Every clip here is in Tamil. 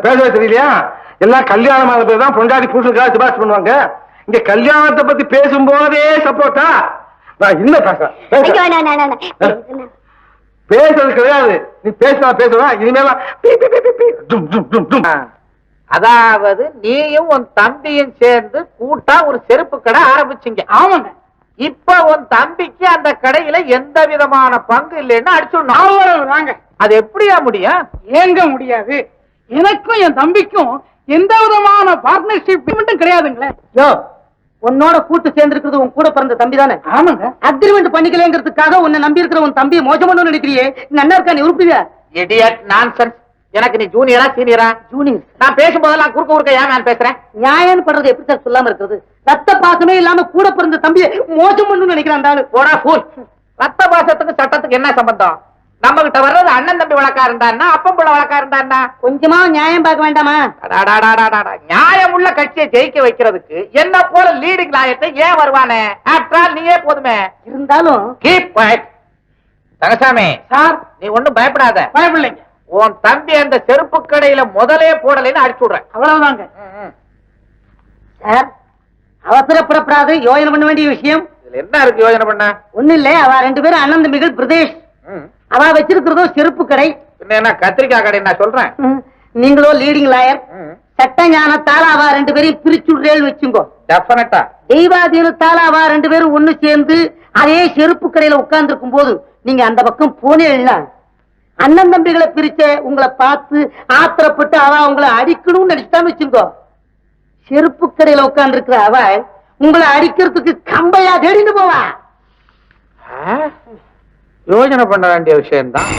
பேசவே தெரியலையா? எல்லாம் கல்யாணம் ஆன பேர் தான் பொண்டாடி புருஷனுக்காக சிபாரிசு பண்ணுவாங்க. இங்க கல்யாணத்தை பத்தி பேசும்போதே சப்போர்ட்டா? நான் இன்னும் பேசுறது கிடையாது. நீ பேசினா பேசுவா, இனிமேலாம் அதாவது நீயும் உன் தம்பியும் சேர்ந்து கூட்டா ஒரு செருப்பு கடை ஆரம்பிச்சீங்க. ஆமாங்க. இப்ப உன் தம்பிக்கு அந்த கடையில எந்த விதமான பங்கு இல்லைன்னு அடிச்சுடணும். அது எப்படியா முடியும்? ஏங்க முடியாது. எனக்கும் என் தம்பிக்கும் எந்த விதமான பார்ட்னர்ஷிப் கிடையாதுங்களே. உன்னோட கூட்டு சேர்ந்திருக்கிறது உன் கூட பிறந்த தம்பி தானே? ஆமாங்க. அக்ரிமெண்ட் பண்ணிக்கலங்கிறதுக்காக உன்னை நம்பி இருக்கிற உன் தம்பியை மோசம் பண்ணு நினைக்கிறியே, நன்னா இருக்கா? நீ உருப்பியா? Idiot nonsense. எனக்கு நீ ஜூனியரா சீனியரா? ஜூனியர். நான் பேசும்போதெல்லாம் குறுக்க ஏன் நான் பேசுறேன்? நியாயம் பண்றது எப்படி சார் சொல்லாம இருக்கிறது? ரத்த பாசமே இல்லாம கூட பிறந்த தம்பியை மோசம் பண்ணு நினைக்கிறான். போடா ஃபூல். ரத்த பாசத்துக்கு சட்டத்துக்கு என்ன சம்பந்தம்? நம்ம கிட்ட வர்றது அண்ணன் தம்பி வழக்கா இருந்தான்னா, அப்பம் புள்ள வழக்கா இருந்தான்னா கொஞ்சமா நியாயம் பார்க்க வேண்டாமா? நியாயம் உள்ள கட்சியை ஜெயிக்க வைக்கிறதுக்கு என்ன போல லீடிங் லாயத்தை ஏன் வருவானே? ஆஃப்டர் ஆல் நீயே போதுமே. இருந்தாலும் கீப் குவைட். தங்கசாமி சார், நீ ஒண்ணும் பயப்படாத. பயப்படலைங்க. உன் தம்பி அந்த செருப்பு கடையில முதலே போடலைன்னு அடிச்சு விடுறேன். அவ்வளவுதாங்க. சார், அவசரப்படப்படாது. யோசனை பண்ண வேண்டிய விஷயம். இதுல என்ன இருக்கு யோசனை பண்ண? ஒண்ணு இல்ல, அவ 2 பேரும் அண்ணன் தம்பிகள். பிரதேஷ் அவ வச்சிருக்கிறதும் செருப்பு கடை. என்ன கத்திரிக்காய் கடை? நான் சொல்றேன். நீங்களோ லீடிங் லாயர். சட்ட ஞானத்தால அவ 2 பேரையும் பிரிச்சுடுறேன்னு வச்சுங்கோ. டெஃபினட்டா. தெய்வாதீனத்தால அவ 2 பேரும் ஒண்ணு சேர்ந்து அதே செருப்பு கடையில உட்கார்ந்து இருக்கும் போது நீங்க அந்த பக்கம் போனே இல்ல. அண்ணன் தம்பிகளை பிரிச்ச உங்களை பார்த்து ஆத்திரப்பட்டு அவ உங்களை அடிக்கணும்னு நினைச்சிட்டான்னு வச்சுங்கோ. செருப்பு கடையில உட்கார்ந்து இருக்கிற அவ உங்களை அடிக்கிறதுக்கு கம்பையா தேடிட்டு போவா. யோசனை பண்ண வேண்டிய விஷயம்தான்.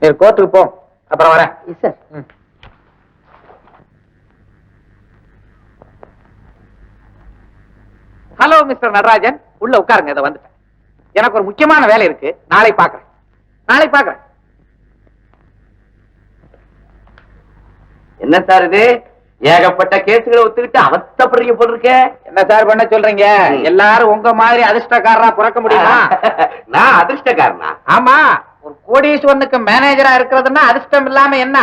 நீ கோர்ட்டுக்கு போ, அப்புறம் வரேன். சார், ஹலோ மிஸ்டர் நடராஜன், உள்ள உட்காருங்க. இதை வந்துட்டேன். எனக்கு ஒரு முக்கியமான வேலை இருக்கு. நாளை பாக்குறேன். என்ன சார் இது? ஏகப்பட்ட கேசுகளை ஒத்துக்கிட்டு அவஸ்தப்படுறீங்க போல இருக்க. என்ன சார் பண்ண சொல்றீங்க? எல்லாரும் உங்க மாதிரி அதிர்ஷ்டக்காரரா பிறக்க முடியுமா? நான் அதிர்ஷ்டக்காரனா? ஆமா, ஒரு கோடீஸ்வரனுக்கு மேனேஜரா இருக்கிறதுன்னா அதிர்ஷ்டம் இல்லாம என்ன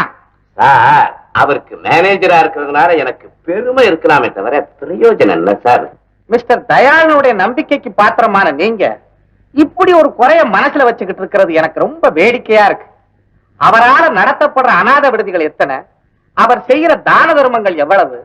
சார்? அவருக்கு மேனேஜரா இருக்கிறதுனால எனக்கு பெருமை இருக்கலாமே தவிர பிரயோஜனம் இல்ல சார். மிஸ்டர் தயாளனுடைய நம்பிக்கைக்கு பாத்திரமான நீங்க இப்படி ஒரு குறைய மனசுல வச்சுக்கிட்டு இருக்கிறது எனக்கு ரொம்ப வேடிக்கையா இருக்கு. அவரால் நடத்தப்படுற அநாத விடுதிகள் எத்தனை? அவர் செய்யற தான தர்மங்கள் எவ்வளவு?